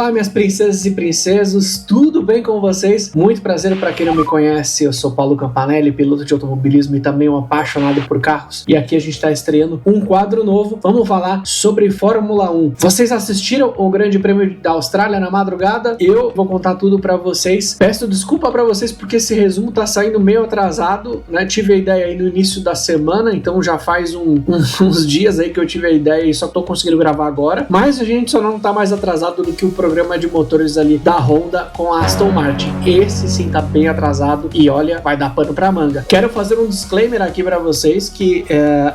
Olá, minhas princesas e princesos, tudo bem com vocês? Muito prazer, para quem não me conhece, eu sou Paulo Campanelli, piloto de automobilismo e também um apaixonado por carros. E aqui a gente está estreando um quadro novo, vamos falar sobre Fórmula 1. Vocês assistiram o Grande Prêmio da Austrália na madrugada? Eu vou contar tudo para vocês. Peço desculpa para vocês porque esse resumo tá saindo meio atrasado, né? Tive a ideia aí no início da semana, então já faz uns dias aí que eu tive a ideia e só tô conseguindo gravar agora. Mas a gente só não tá mais atrasado do que o programa de motores ali da Honda com a Aston Martin. Esse sim tá bem atrasado e olha, vai dar pano pra manga. Quero fazer um disclaimer aqui pra vocês que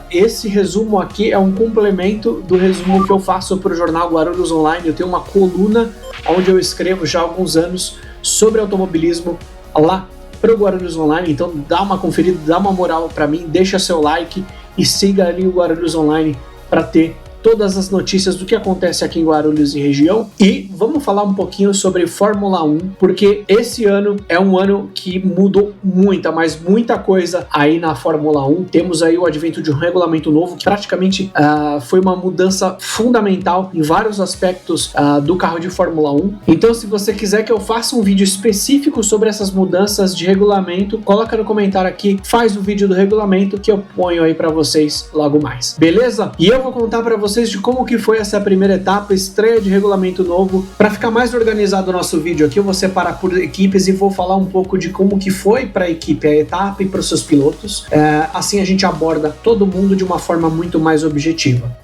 esse resumo aqui é um complemento do resumo que eu faço pro jornal Guarulhos Online. Eu tenho uma coluna onde eu escrevo já há alguns anos sobre automobilismo lá pro Guarulhos Online, então dá uma conferida, dá uma moral pra mim, deixa seu like e siga ali o Guarulhos Online para ter todas as notícias do que acontece aqui em Guarulhos e região. E vamos falar um pouquinho sobre Fórmula 1, porque esse ano é um ano que mudou muita coisa aí na Fórmula 1. Temos aí o advento de um regulamento novo, que praticamente foi uma mudança fundamental em vários aspectos do carro de Fórmula 1. Então, se você quiser que eu faça um vídeo específico sobre essas mudanças de regulamento, coloca no comentário aqui, faz o vídeo do regulamento que eu ponho aí para vocês logo mais. Beleza? E eu vou contar para vocês de como que foi essa primeira etapa, estreia de regulamento novo. Para ficar mais organizado o nosso vídeo aqui, eu vou separar por equipes e vou falar um pouco de como que foi para a equipe a etapa e para os seus pilotos. Assim a gente aborda todo mundo de uma forma muito mais objetiva.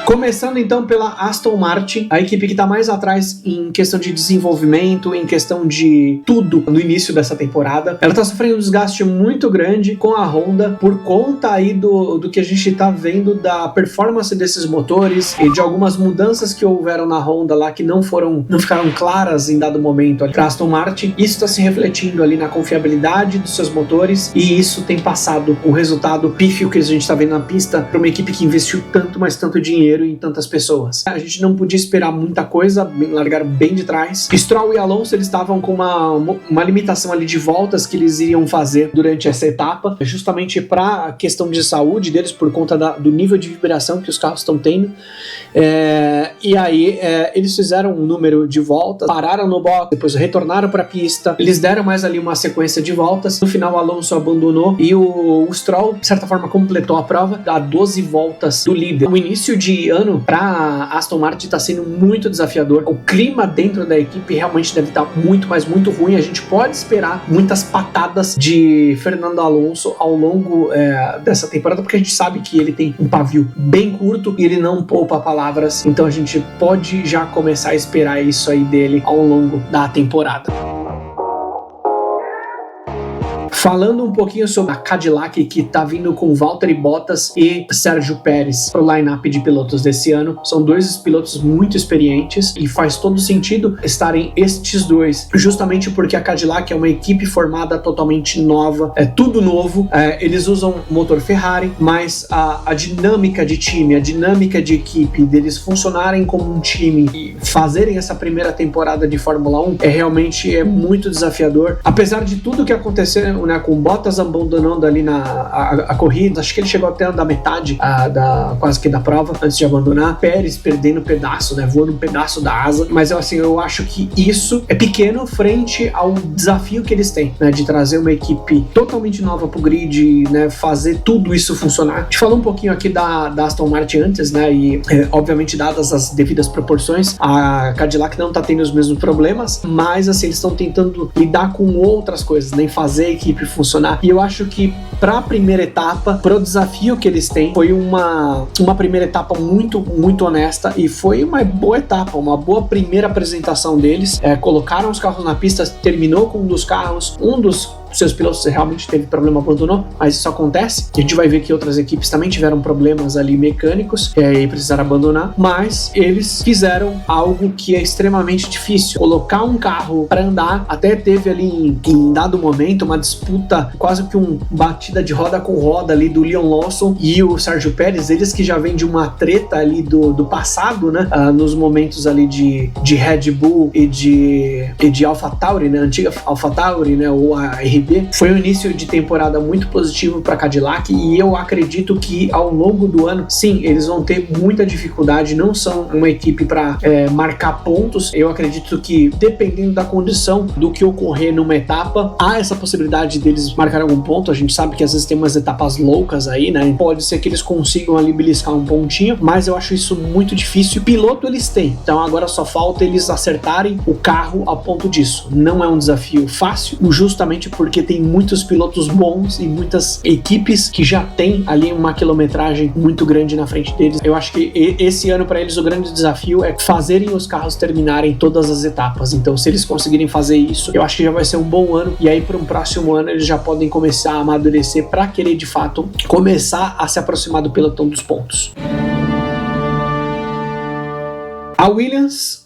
Começando então pela Aston Martin, a equipe que está mais atrás em questão de desenvolvimento, em questão de tudo no início dessa temporada. Ela está sofrendo um desgaste muito grande com a Honda por conta aí do que a gente está vendo da performance desses motores e de algumas mudanças que houveram na Honda lá que não ficaram claras em dado momento para a Aston Martin. Isso está se refletindo ali na confiabilidade dos seus motores e isso tem passado o resultado pífio que a gente está vendo na pista para uma equipe que investiu tanto, mas tanto dinheiro em tantas pessoas. A gente não podia esperar muita coisa, largaram bem de trás. Stroll e Alonso, eles estavam com uma limitação ali de voltas que eles iriam fazer durante essa etapa, justamente para a questão de saúde deles, por conta do nível de vibração que os carros estão tendo. E aí, eles fizeram um número de voltas, pararam no box, depois retornaram para a pista, eles deram mais ali uma sequência de voltas. No final, o Alonso abandonou e o Stroll, de certa forma, completou a prova a 12 voltas do líder. O início de ano para Aston Martin está sendo muito desafiador. O clima dentro da equipe realmente deve estar muito ruim. A gente pode esperar muitas patadas de Fernando Alonso ao longo dessa temporada, porque a gente sabe que ele tem um pavio bem curto e ele não poupa palavras, então a gente pode já começar a esperar isso aí dele ao longo da temporada. Falando um pouquinho sobre a Cadillac, que tá vindo com Valtteri Bottas e Sérgio Pérez pro line-up de pilotos desse ano. São dois pilotos muito experientes e faz todo sentido estarem estes dois, justamente porque a Cadillac é uma equipe formada totalmente nova, é tudo novo. Eles usam motor Ferrari, mas a dinâmica de time, a dinâmica de equipe, deles funcionarem como um time e fazerem essa primeira temporada de Fórmula 1 realmente muito desafiador. Apesar de tudo que aconteceu, né, com Bottas abandonando ali a corrida, acho que ele chegou até a andar metade quase que da prova antes de abandonar, Pérez perdendo pedaço, né, voando um pedaço da asa, mas eu acho que isso é pequeno frente ao desafio que eles têm, né, de trazer uma equipe totalmente nova pro grid, né, fazer tudo isso funcionar. A gente falou um pouquinho aqui da Aston Martin antes, né, e obviamente dadas as devidas proporções, a Cadillac não tá tendo os mesmos problemas, mas assim, eles estão tentando lidar com outras coisas, nem fazer a equipe funcionar. E eu acho que para a primeira etapa, para o desafio que eles têm, foi uma primeira etapa muito honesta e foi uma boa etapa, uma boa primeira apresentação deles. Colocaram os carros na pista, terminou com um dos carros, um dos seus pilotos realmente teve problema, abandonou, mas isso acontece. A gente vai ver que outras equipes também tiveram problemas ali mecânicos e precisaram abandonar, mas eles fizeram algo que é extremamente difícil, colocar um carro para andar. Até teve ali em dado momento uma disputa, quase que um batida de roda com roda ali do Leon Lawson e o Sérgio Pérez, eles que já vêm de uma treta ali do passado, né, nos momentos ali de Red Bull e de AlphaTauri, né, antiga AlphaTauri, né, ou a RB RB, foi um início de temporada muito positivo para Cadillac e eu acredito que ao longo do ano, sim, eles vão ter muita dificuldade, não são uma equipe para marcar pontos. Eu acredito que dependendo da condição do que ocorrer numa etapa, há essa possibilidade deles marcar algum ponto. A gente sabe que às vezes tem umas etapas loucas aí, né? Pode ser que eles consigam ali beliscar um pontinho, mas eu acho isso muito difícil. Piloto eles têm, então agora só falta eles acertarem o carro a ponto disso. Não é um desafio fácil, justamente porque tem muitos pilotos bons e muitas equipes que já têm ali uma quilometragem muito grande na frente deles. Eu acho que esse ano para eles o grande desafio é fazerem os carros terminarem todas as etapas. Então se eles conseguirem fazer isso, eu acho que já vai ser um bom ano, e aí para um próximo ano eles já podem começar a amadurecer para querer de fato começar a se aproximar do pelotão dos pontos. A Williams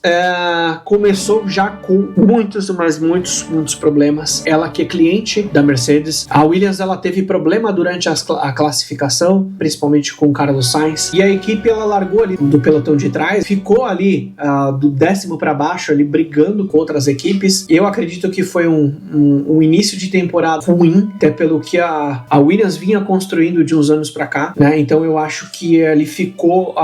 começou já com muitos problemas. Ela que é cliente da Mercedes. A Williams ela teve problema durante a classificação, principalmente com o Carlos Sainz. E a equipe ela largou ali do pelotão de trás, ficou ali do 10º para baixo, ali brigando com outras equipes. Eu acredito que foi um início de temporada ruim, até pelo que a Williams vinha construindo de uns anos para cá, né? Então eu acho que ali ficou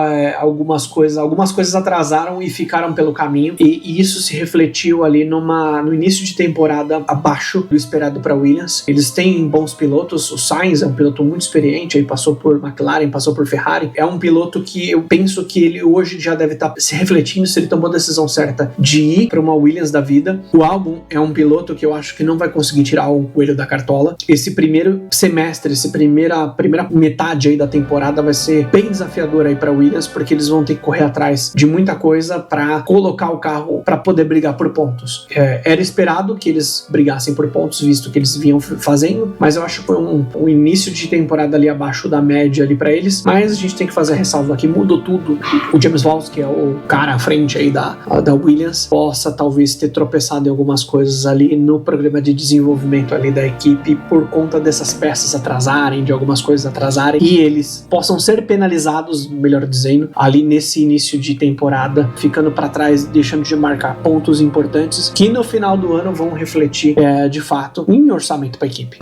algumas coisas atrasadas e ficaram pelo caminho, e isso se refletiu ali no início de temporada abaixo do esperado para Williams. Eles têm bons pilotos, o Sainz é um piloto muito experiente, aí passou por McLaren, passou por Ferrari, é um piloto que eu penso que ele hoje já deve estar se refletindo se ele tomou a decisão certa de ir para uma Williams da vida. O Albon é um piloto que eu acho que não vai conseguir tirar o coelho da cartola. Esse primeiro semestre, primeira metade aí da temporada vai ser bem desafiador aí para Williams, porque eles vão ter que correr atrás de muita coisa para colocar o carro para poder brigar por pontos. Era esperado que eles brigassem por pontos, visto que eles vinham fazendo, mas eu acho que foi um início de temporada ali abaixo da média ali para eles, mas a gente tem que fazer a ressalva que mudou tudo. O James Vowles, que é o cara à frente aí da Williams, possa talvez ter tropeçado em algumas coisas ali no programa de desenvolvimento ali da equipe por conta dessas peças atrasarem, de algumas coisas atrasarem, e eles possam ser penalizados, melhor dizendo, ali nesse início de temporada, ficando para trás, deixando de marcar pontos importantes que no final do ano vão refletir de fato em orçamento para a equipe.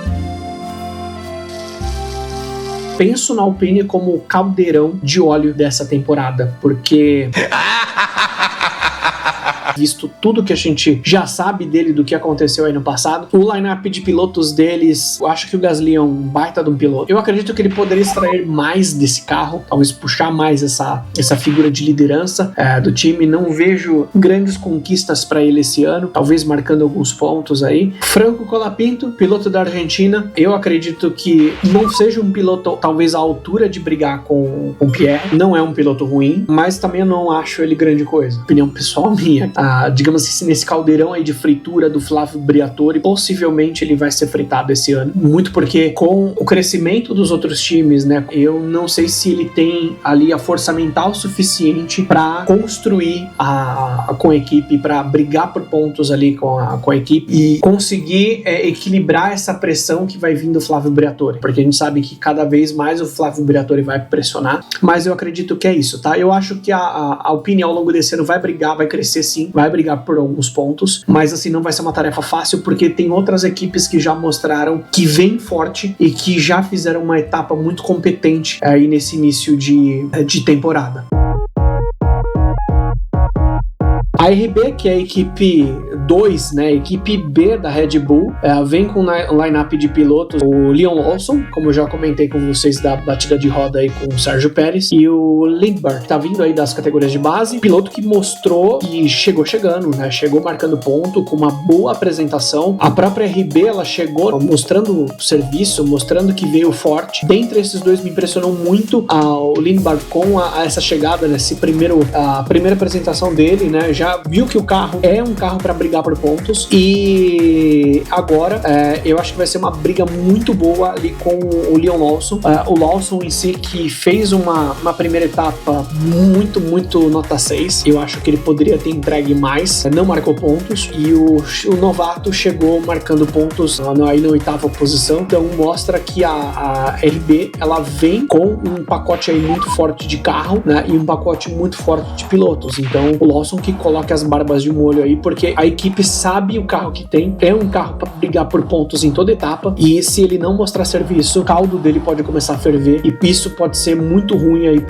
Penso na Alpine como o caldeirão de óleo dessa temporada, porque visto tudo que a gente já sabe dele, do que aconteceu aí no passado, o line-up de pilotos deles, eu acho que o Gasly é um baita de um piloto. Eu acredito que ele poderia extrair mais desse carro, talvez puxar mais essa figura de liderança do time. Não vejo grandes conquistas para ele esse ano, talvez marcando alguns pontos aí. Franco Colapinto, piloto da Argentina, eu acredito que não seja um piloto talvez à altura de brigar com o Pierre, não é um piloto ruim, mas também eu não acho ele grande coisa, opinião pessoal minha. Digamos assim, nesse caldeirão aí de fritura do Flavio Briatore, possivelmente ele vai ser fritado esse ano, muito porque com o crescimento dos outros times, né, eu não sei se ele tem ali a força mental suficiente para construir com a equipe, para brigar por pontos ali com a equipe e conseguir equilibrar essa pressão que vai vir do Flavio Briatore, porque a gente sabe que cada vez mais o Flavio Briatore vai pressionar, mas eu acredito que é isso, tá? Eu acho que a Alpine ao longo desse ano vai brigar, vai crescer sim, vai brigar por alguns pontos, mas assim, não vai ser uma tarefa fácil, porque tem outras equipes que já mostraram que vem forte e que já fizeram uma etapa muito competente aí nesse início de temporada. A RB, que é a equipe 2, né, equipe B da Red Bull, vem com um line-up de pilotos, o Leon Lawson, como eu já comentei com vocês da batida de roda aí com o Sérgio Pérez, e o Lindbergh, que tá vindo aí das categorias de base, piloto que mostrou que chegou chegando, né, chegou marcando ponto, com uma boa apresentação. A própria RB, ela chegou mostrando serviço, mostrando que veio forte. Dentre esses dois me impressionou muito o Lindbergh com essa chegada, né, a primeira apresentação dele, né, já viu que o carro é um carro para brigar por pontos, e agora eu acho que vai ser uma briga muito boa ali com o Leon Lawson. O Lawson em si, que fez uma primeira etapa muito nota 6, eu acho que ele poderia ter entregue mais, não marcou pontos, e o novato chegou marcando pontos aí na 8ª posição, então mostra que a RB, ela vem com um pacote aí muito forte de carro, né, e um pacote muito forte de pilotos. Então o Lawson que coloca coloque as barbas de molho aí, porque a equipe sabe o carro que tem, é um carro para brigar por pontos em toda etapa, e se ele não mostrar serviço, o caldo dele pode começar a ferver, e isso pode ser muito ruim aí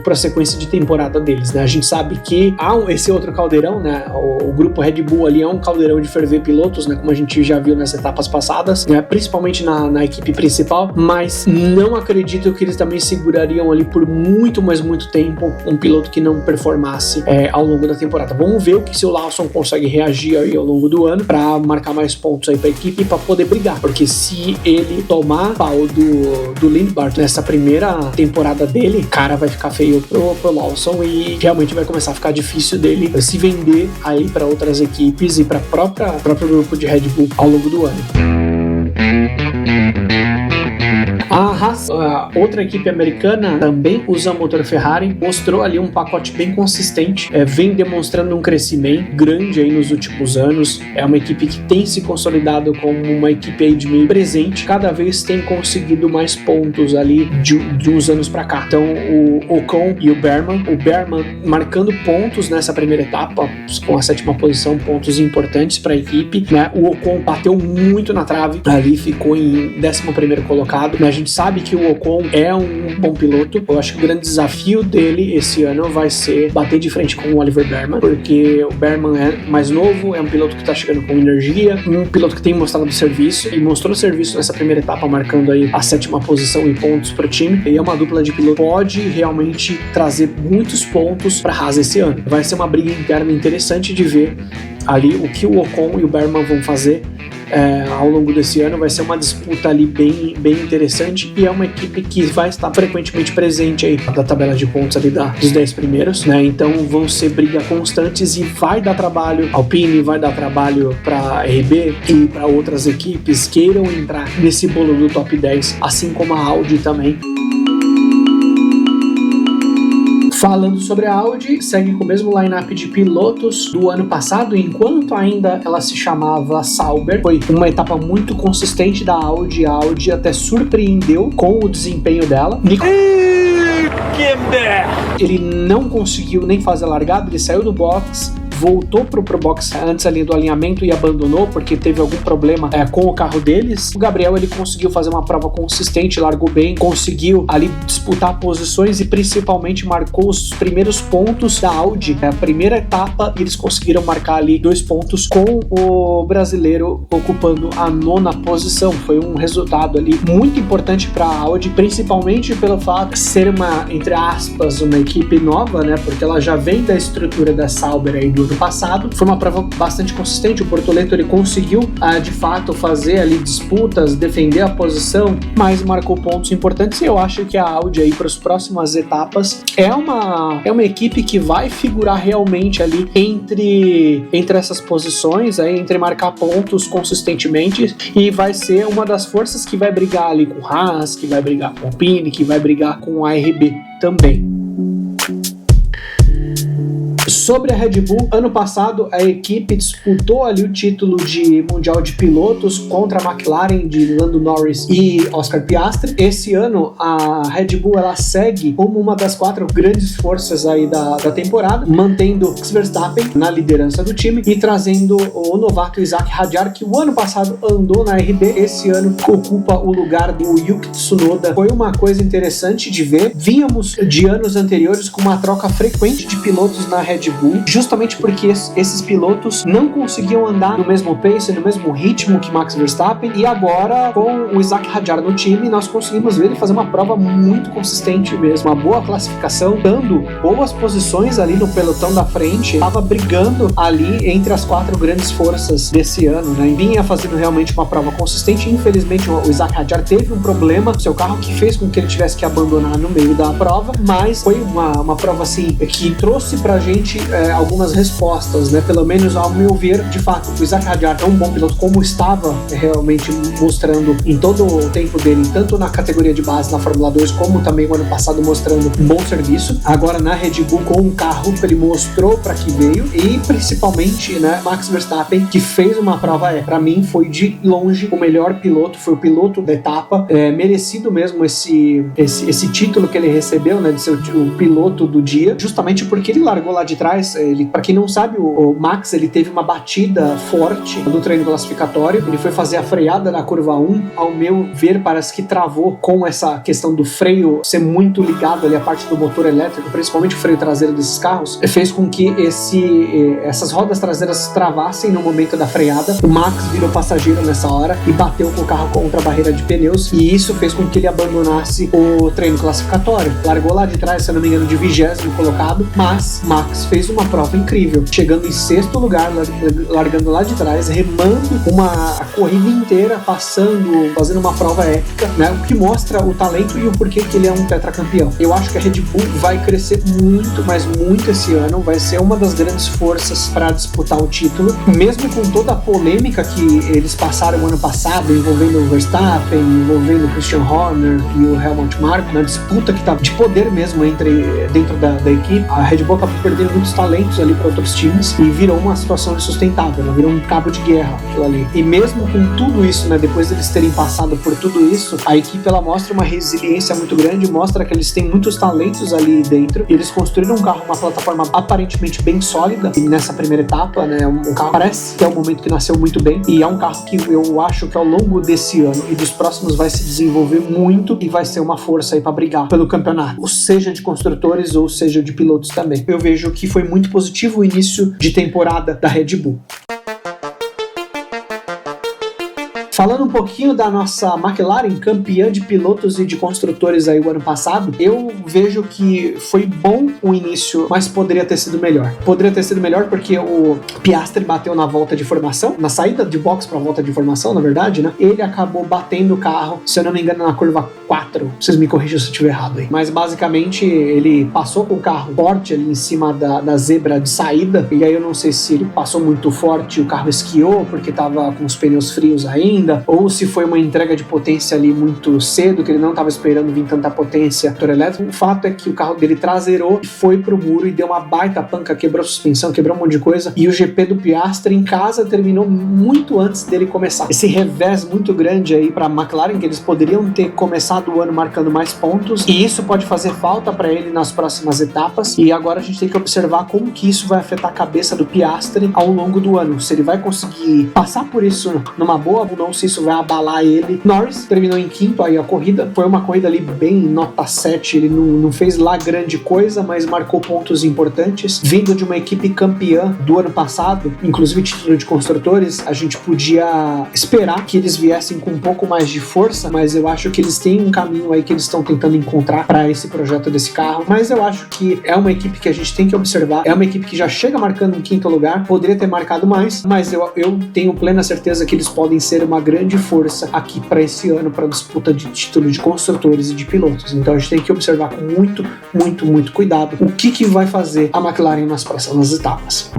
pra sequência de temporada deles, né? A gente sabe que há esse outro caldeirão, né? O grupo Red Bull ali é um caldeirão de ferver pilotos, né? Como a gente já viu nas etapas passadas, né? Principalmente na equipe principal, mas não acredito que eles também segurariam ali por muito, mas muito tempo um piloto que não performasse ao longo da temporada. Vamos ver o que se o Lawson consegue reagir aí ao longo do ano para marcar mais pontos aí pra equipe e pra poder brigar, porque se ele tomar pau do Lindbergh nessa primeira temporada dele, cara, vai ficar feio pro Lawson e realmente vai começar a ficar difícil dele se vender aí para outras equipes e para próprio grupo de Red Bull ao longo do ano. A Haas, outra equipe americana, também usa motor Ferrari, mostrou ali um pacote bem consistente, vem demonstrando um crescimento grande aí nos últimos anos. É uma equipe que tem se consolidado como uma equipe aí de meio presente, cada vez tem conseguido mais pontos ali de uns anos para cá. Então o Ocon e o Berman marcando pontos nessa primeira etapa, com a 7ª posição, pontos importantes para a equipe, né? O Ocon bateu muito na trave, ali ficou em 11º colocado, né? A gente sabe que o Ocon é um bom piloto. Eu acho que o grande desafio dele esse ano vai ser bater de frente com o Oliver Berman, porque o Berman é mais novo, é um piloto que tá chegando com energia, um piloto que tem mostrado serviço, e mostrou serviço nessa primeira etapa, marcando aí a 7ª posição em pontos pro time, e é uma dupla de piloto que pode realmente trazer muitos pontos pra Haas esse ano. Vai ser uma briga interna interessante de ver ali o que o Ocon e o Berman vão fazer ao longo desse ano. Vai ser uma disputa ali bem interessante, e é uma equipe que vai estar frequentemente presente aí da tabela de pontos ali dos 10 primeiros, né? Então vão ser brigas constantes e vai dar trabalho Alpine, vai dar trabalho para RB e para outras equipes queiram entrar nesse bolo do top 10, assim como a Audi também. Falando sobre a Audi, segue com o mesmo line-up de pilotos do ano passado, enquanto ainda ela se chamava Sauber. Foi uma etapa muito consistente da Audi, a Audi até surpreendeu com o desempenho dela. Ele não conseguiu nem fazer a largada, ele saiu do box, voltou pro box antes ali do alinhamento e abandonou porque teve algum problema com o carro deles. O Gabriel, ele conseguiu fazer uma prova consistente, largou bem, conseguiu ali disputar posições e principalmente marcou os primeiros pontos da Audi. A primeira etapa, eles conseguiram marcar ali 2 pontos com o brasileiro ocupando a 9ª posição. Foi um resultado ali muito importante para a Audi, principalmente pelo fato de ser uma, entre aspas, uma equipe nova, né? Porque ela já vem da estrutura da Sauber aí do ano passado. Foi uma prova bastante consistente. O Bortoleto, ele conseguiu de fato fazer ali disputas, defender a posição, mas marcou pontos importantes, e eu acho que a Audi aí para as próximas etapas é uma equipe que vai figurar realmente ali entre essas posições aí, entre marcar pontos consistentemente, e vai ser uma das forças que vai brigar ali com o Haas, que vai brigar com o Alpine, que vai brigar com a RB também. Sobre a Red Bull, ano passado a equipe disputou ali o título de Mundial de Pilotos contra a McLaren de Lando Norris e Oscar Piastri. Esse ano a Red Bull, ela segue como uma das 4 grandes forças aí da temporada, mantendo Max Verstappen na liderança do time e trazendo o novato Isaac Hadjar, que o ano passado andou na RB, esse ano ocupa o lugar do Yuki Tsunoda. Foi uma coisa interessante de ver. Vínhamos de anos anteriores com uma troca frequente de pilotos na Red Bull, justamente porque esses pilotos não conseguiam andar no mesmo pace, no mesmo ritmo que Max Verstappen, e agora com o Isaac Hadjar no time, nós conseguimos ver ele fazer uma prova muito consistente mesmo, uma boa classificação, dando boas posições ali no pelotão da frente, estava brigando ali entre as 4 grandes forças desse ano, né? Vinha fazendo realmente uma prova consistente. Infelizmente o Isaac Hadjar teve um problema no seu carro que fez com que ele tivesse que abandonar no meio da prova, mas foi uma prova assim que trouxe pra gente algumas respostas, né? Pelo menos ao meu ver, de fato, o Isaac Hadjar é um bom piloto, como estava realmente mostrando em todo o tempo dele, tanto na categoria de base na Fórmula 2, como também o ano passado mostrando um bom serviço. Agora na Red Bull com o carro ele mostrou para que veio, e principalmente, né, Max Verstappen, que fez uma prova, para mim foi de longe o melhor piloto, foi o piloto da etapa, merecido mesmo esse título que ele recebeu, né, de ser o piloto do dia, justamente porque ele largou lá de de trás, para quem não sabe, o Max ele teve uma batida forte no treino classificatório, ele foi fazer a freada na curva 1, ao meu ver parece que travou com essa questão do freio ser muito ligado ali à parte do motor elétrico, principalmente o freio traseiro desses carros, fez com que essas rodas traseiras travassem no momento da freada. O Max virou passageiro nessa hora e bateu com o carro contra a barreira de pneus, e isso fez com que ele abandonasse o treino classificatório. Largou lá de trás, se eu não me engano, de 20º colocado, mas Max fez uma prova incrível, chegando em 6º lugar, largando lá de trás, remando a corrida inteira, fazendo uma prova épica, né? O que mostra o talento e o porquê que ele é um tetracampeão. Eu acho que a Red Bull vai crescer muito, mas muito esse ano, vai ser uma das grandes forças para disputar o título, mesmo com toda a polêmica que eles passaram ano passado, envolvendo o Verstappen, envolvendo o Christian Horner e o Helmut Marko, na disputa que estava de poder mesmo dentro da equipe. A Red Bull acabou perdendo muitos talentos ali para outros times e virou uma situação insustentável, né? Virou um cabo de guerra aquilo ali. E mesmo com tudo isso, né, depois deles terem passado por tudo isso, a equipe ela mostra uma resiliência muito grande, mostra que eles têm muitos talentos ali dentro, e eles construíram um carro, uma plataforma aparentemente bem sólida, e nessa primeira etapa, né, um carro parece que é um momento que nasceu muito bem, e é um carro que eu acho que ao longo desse ano e dos próximos vai se desenvolver muito e vai ser uma força aí para brigar pelo campeonato, ou seja de construtores ou seja de pilotos também. Eu vejo que foi muito positivo o início de temporada da Red Bull. Falando um pouquinho da nossa McLaren, campeã de pilotos e de construtores aí o ano passado, eu vejo que foi bom o início, mas poderia ter sido melhor. Poderia ter sido melhor porque o Piastri bateu na volta de formação, na saída de box para a volta de formação, na verdade, né? Ele acabou batendo o carro, se eu não me engano, na curva 4. Vocês me corrijam se eu estiver errado aí. Mas basicamente ele passou com o carro forte ali em cima da zebra de saída, e aí eu não sei se ele passou muito forte e o carro esquiou porque estava com os pneus frios ainda, ou se foi uma entrega de potência ali muito cedo, que ele não estava esperando vir tanta potência motor elétrico. O fato é que o carro dele traseirou, foi pro muro e deu uma baita panca, quebrou suspensão, quebrou um monte de coisa, e o GP do Piastri em casa terminou muito antes dele começar. Esse revés muito grande aí pra McLaren, que eles poderiam ter começado o ano marcando mais pontos, e isso pode fazer falta para ele nas próximas etapas, e agora a gente tem que observar como que isso vai afetar a cabeça do Piastri ao longo do ano, se ele vai conseguir passar por isso numa boa ou não, se isso vai abalar ele. Norris terminou em 5º aí a corrida, foi uma corrida ali bem nota 7, ele não fez lá grande coisa, mas marcou pontos importantes, vindo de uma equipe campeã do ano passado, inclusive título de construtores. A gente podia esperar que eles viessem com um pouco mais de força, mas eu acho que eles têm um caminho aí que eles estão tentando encontrar para esse projeto desse carro, mas eu acho que é uma equipe que a gente tem que observar, é uma equipe que já chega marcando em 5º lugar, poderia ter marcado mais, mas eu tenho plena certeza que eles podem ser uma grande força aqui para esse ano, para disputa de título de construtores e de pilotos. Então a gente tem que observar com muito, muito, muito cuidado o que vai fazer a McLaren nas próximas etapas.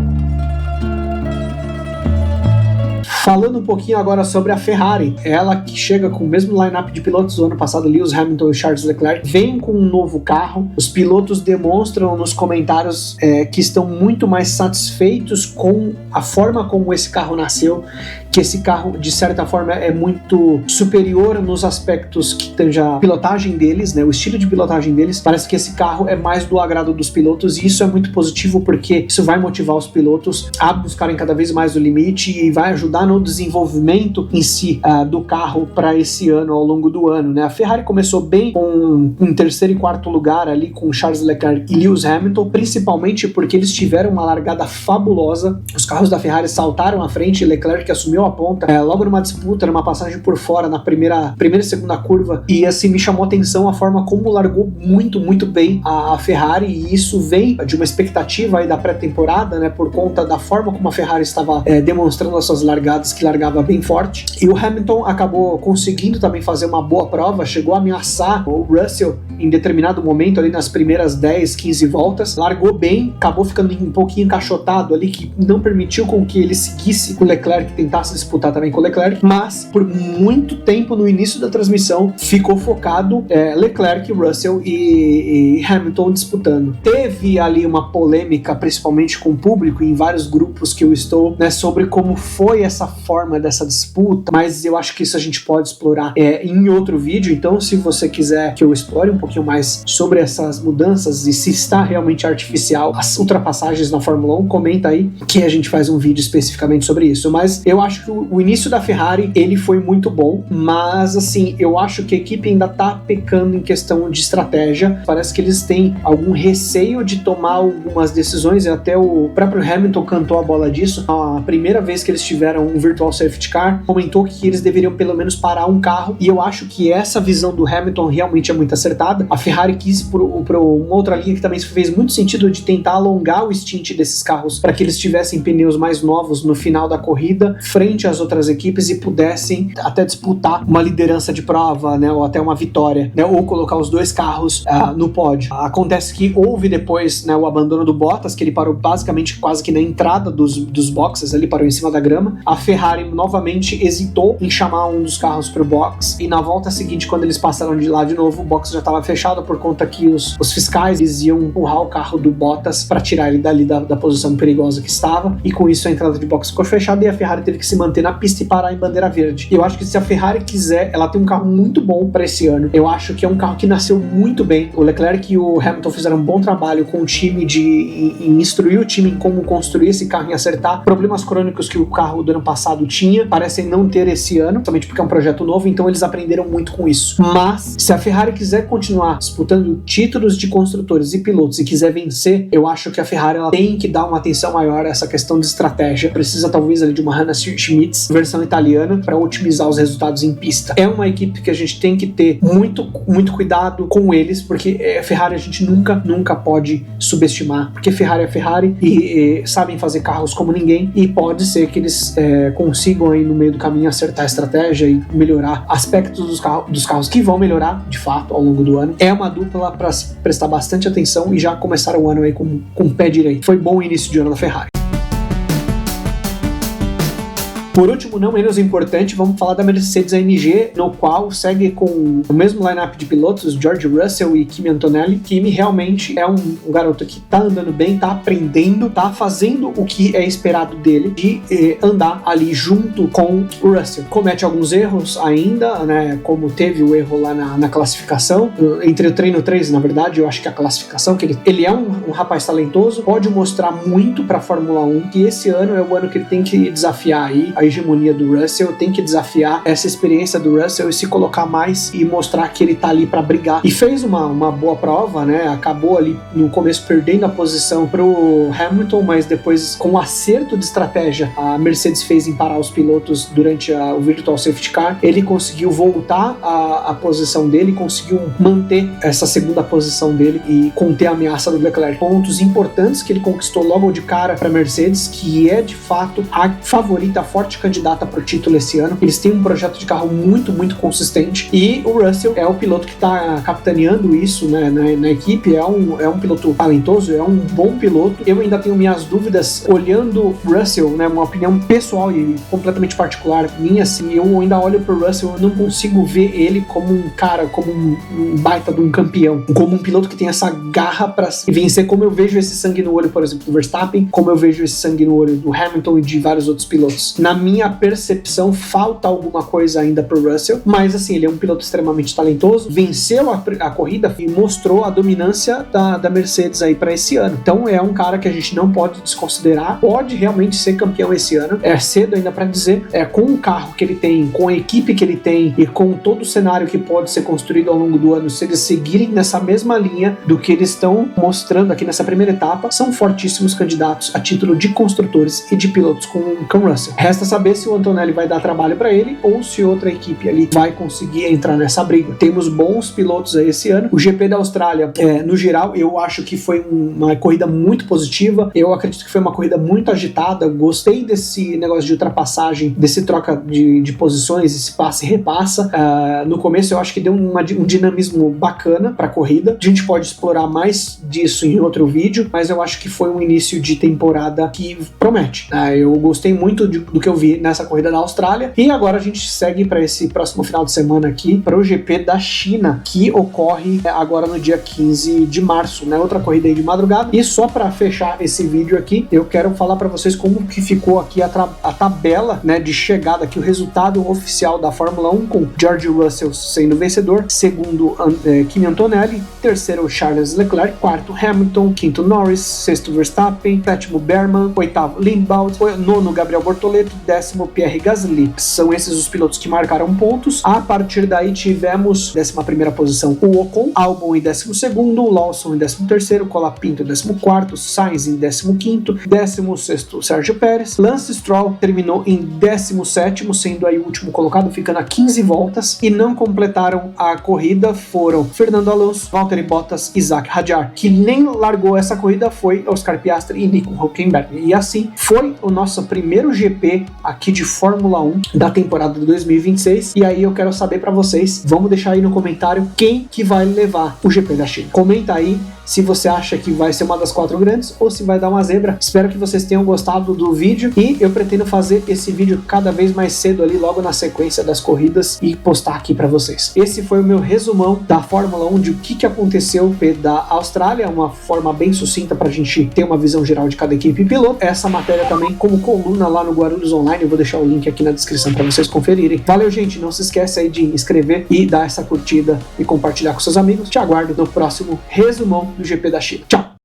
Falando um pouquinho agora sobre a Ferrari, ela que chega com o mesmo line-up de pilotos do ano passado, Lewis Hamilton e Charles Leclerc, vem com um novo carro. Os pilotos demonstram nos comentários que estão muito mais satisfeitos com a forma como esse carro nasceu, que esse carro, de certa forma, é muito superior nos aspectos que tange a pilotagem deles, né? O estilo de pilotagem deles. Parece que esse carro é mais do agrado dos pilotos, e isso é muito positivo porque isso vai motivar os pilotos a buscarem cada vez mais o limite e vai ajudar no desenvolvimento em si do carro para esse ano, ao longo do ano, né? A Ferrari começou bem com um 3º e 4º lugar ali com Charles Leclerc e Lewis Hamilton, principalmente porque eles tiveram uma largada fabulosa. Os carros da Ferrari saltaram à frente, Leclerc assumiu a ponta logo numa disputa, numa passagem por fora na primeira e segunda curva, e assim me chamou a atenção a forma como largou muito, muito bem a Ferrari, e isso vem de uma expectativa aí da pré-temporada, né, por conta da forma como a Ferrari estava demonstrando as suas largadas, que largava bem forte, e o Hamilton acabou conseguindo também fazer uma boa prova, chegou a ameaçar o Russell em determinado momento ali nas primeiras 10, 15 voltas, largou bem, acabou ficando um pouquinho encaixotado ali, que não permitiu com que ele seguisse o Leclerc, que tentasse passa a disputar também com o Leclerc, mas por muito tempo no início da transmissão ficou focado Leclerc, Russell e Hamilton disputando. Teve ali uma polêmica, principalmente com o público, em vários grupos que eu estou, né, sobre como foi essa forma dessa disputa, mas eu acho que isso a gente pode explorar em outro vídeo. Então, se você quiser que eu explore um pouquinho mais sobre essas mudanças e se está realmente artificial as ultrapassagens na Fórmula 1, comenta aí que a gente faz um vídeo especificamente sobre isso. Mas eu acho que o início da Ferrari, ele foi muito bom, mas assim, eu acho que a equipe ainda tá pecando em questão de estratégia. Parece que eles têm algum receio de tomar algumas decisões, e até o próprio Hamilton cantou a bola disso. A primeira vez que eles tiveram um virtual safety car, comentou que eles deveriam pelo menos parar um carro, e eu acho que essa visão do Hamilton realmente é muito acertada. A Ferrari quis por uma outra linha que também fez muito sentido, de tentar alongar o stint desses carros para que eles tivessem pneus mais novos no final da corrida, frente às outras equipes, e pudessem até disputar uma liderança de prova, né, ou até uma vitória, né, ou colocar os dois carros no pódio. Acontece que houve depois, né, o abandono do Bottas, que ele parou basicamente quase que na entrada dos boxes, ele parou em cima da grama. A Ferrari novamente hesitou em chamar um dos carros para o box, e na volta seguinte, quando eles passaram de lá de novo, o box já estava fechado por conta que os fiscais iam empurrar o carro do Bottas para tirar ele dali da posição perigosa que estava, e com isso a entrada de box ficou fechada e a Ferrari teve que se manter na pista e parar em bandeira verde. E eu acho que se a Ferrari quiser, ela tem um carro muito bom para esse ano. Eu acho que é um carro que nasceu muito bem. O Leclerc e o Hamilton fizeram um bom trabalho com o time em instruir o time em como construir esse carro, em acertar problemas crônicos que o carro do ano passado tinha, parecem não ter esse ano, somente porque é um projeto novo, então eles aprenderam muito com isso. Mas se a Ferrari quiser continuar disputando títulos de construtores e pilotos e quiser vencer, eu acho que a Ferrari ela tem que dar uma atenção maior a essa questão de estratégia. Precisa talvez ali de uma Hannah Schmitz versão italiana para otimizar os resultados em pista. É uma equipe que a gente tem que ter muito cuidado com eles, porque a Ferrari a gente nunca pode subestimar, porque Ferrari é Ferrari e sabem fazer carros como ninguém, e pode ser que eles consigam aí no meio do caminho acertar a estratégia e melhorar aspectos dos carros que vão melhorar de fato ao longo do ano. É uma dupla para prestar bastante atenção, e já começaram o ano aí com o pé direito. Foi bom o início de ano da Ferrari. Por último, não menos importante, vamos falar da Mercedes AMG, no qual segue com o mesmo lineup de pilotos, George Russell e Kimi Antonelli. Kimi realmente é um garoto que tá andando bem, tá aprendendo, tá fazendo o que é esperado dele, de andar ali junto com o Russell. Comete alguns erros ainda, né, como teve o erro lá na classificação, entre o treino 3, na verdade, eu acho que a classificação, que ele é um rapaz talentoso, pode mostrar muito pra Fórmula 1, e esse ano é o ano que ele tem que desafiar aí a hegemonia do Russell, tem que desafiar essa experiência do Russell e se colocar mais e mostrar que ele tá ali pra brigar. E fez uma boa prova, né? Acabou ali no começo perdendo a posição pro Hamilton, mas depois, com um acerto de estratégia a Mercedes fez em parar os pilotos durante o Virtual Safety Car, ele conseguiu voltar a posição dele, conseguiu manter essa segunda posição dele e conter a ameaça do Leclerc. Pontos importantes que ele conquistou logo de cara para Mercedes, que é de fato a favorita, a forte candidata para o título esse ano. Eles têm um projeto de carro muito consistente, e o Russell é o piloto que está capitaneando isso, né, na equipe. É um piloto talentoso, é um bom piloto. Eu ainda tenho minhas dúvidas olhando Russell, né, uma opinião pessoal e completamente particular minha, assim, eu ainda olho pro Russell, eu não consigo ver ele como um cara, como um baita de um campeão, como um piloto que tem essa garra para vencer, como eu vejo esse sangue no olho, por exemplo, do Verstappen, como eu vejo esse sangue no olho do Hamilton e de vários outros pilotos. Na minha percepção, falta alguma coisa ainda pro Russell, mas assim, ele é um piloto extremamente talentoso, venceu a corrida e mostrou a dominância da Mercedes aí para esse ano. Então é um cara que a gente não pode desconsiderar, pode realmente ser campeão esse ano. É cedo ainda para dizer, com o carro que ele tem, com a equipe que ele tem e com todo o cenário que pode ser construído ao longo do ano, se eles seguirem nessa mesma linha do que eles estão mostrando aqui nessa primeira etapa, são fortíssimos candidatos a título de construtores e de pilotos com o Russell. Resta saber se o Antonelli vai dar trabalho para ele ou se outra equipe ali vai conseguir entrar nessa briga. Temos bons pilotos aí esse ano. O GP da Austrália, no geral, eu acho que foi uma corrida muito positiva. Eu acredito que foi uma corrida muito agitada. Gostei desse negócio de ultrapassagem, desse troca de posições, esse passe e repassa. No começo eu acho que deu um dinamismo bacana para a corrida. A gente pode explorar mais disso em outro vídeo, mas eu acho que foi um início de temporada que promete. Eu gostei muito do que eu vi vi nessa corrida da Austrália. E agora a gente segue para esse próximo final de semana aqui, para o GP da China, que ocorre agora no dia 15 de março, né? Outra corrida aí de madrugada. E só para fechar esse vídeo aqui, eu quero falar para vocês como que ficou aqui a tabela, né, de chegada aqui, o resultado oficial da Fórmula 1, com George Russell sendo vencedor, segundo Kimi Antonelli, terceiro Charles Leclerc, quarto Hamilton, quinto Norris, sexto Verstappen, sétimo Berman, oitavo Limbaud, nono Gabriel Bortoleto, décimo Pierre Gasly. São esses os pilotos que marcaram pontos. A partir daí tivemos 11ª posição o Ocon, Albon em 12º, Lawson em 13º, Colapinto em 14º, Sainz em 15º, 16º Sérgio Pérez, Lance Stroll terminou em 17º, sendo aí o último colocado, ficando a 15 voltas, e não completaram a corrida foram Fernando Alonso, Valtteri Bottas e Zac Hadjar. Que nem largou essa corrida foi Oscar Piastri e Nico Hülkenberg. E assim foi o nosso primeiro GP aqui de Fórmula 1 da temporada de 2026. E aí eu quero saber para vocês, vamos deixar aí no comentário quem que vai levar o GP da China. Comenta aí se você acha que vai ser uma das 4 grandes ou se vai dar uma zebra. Espero que vocês tenham gostado do vídeo e eu pretendo fazer esse vídeo cada vez mais cedo ali, logo na sequência das corridas, e postar aqui para vocês. Esse foi o meu resumão da Fórmula 1, de o que aconteceu da Austrália, uma forma bem sucinta para a gente ter uma visão geral de cada equipe e piloto. Essa matéria também como coluna lá no Guarulhos Online, eu vou deixar o link aqui na descrição para vocês conferirem. Valeu, gente, não se esquece aí de inscrever e dar essa curtida e compartilhar com seus amigos. Te aguardo no próximo resumão do GP da China. Tchau!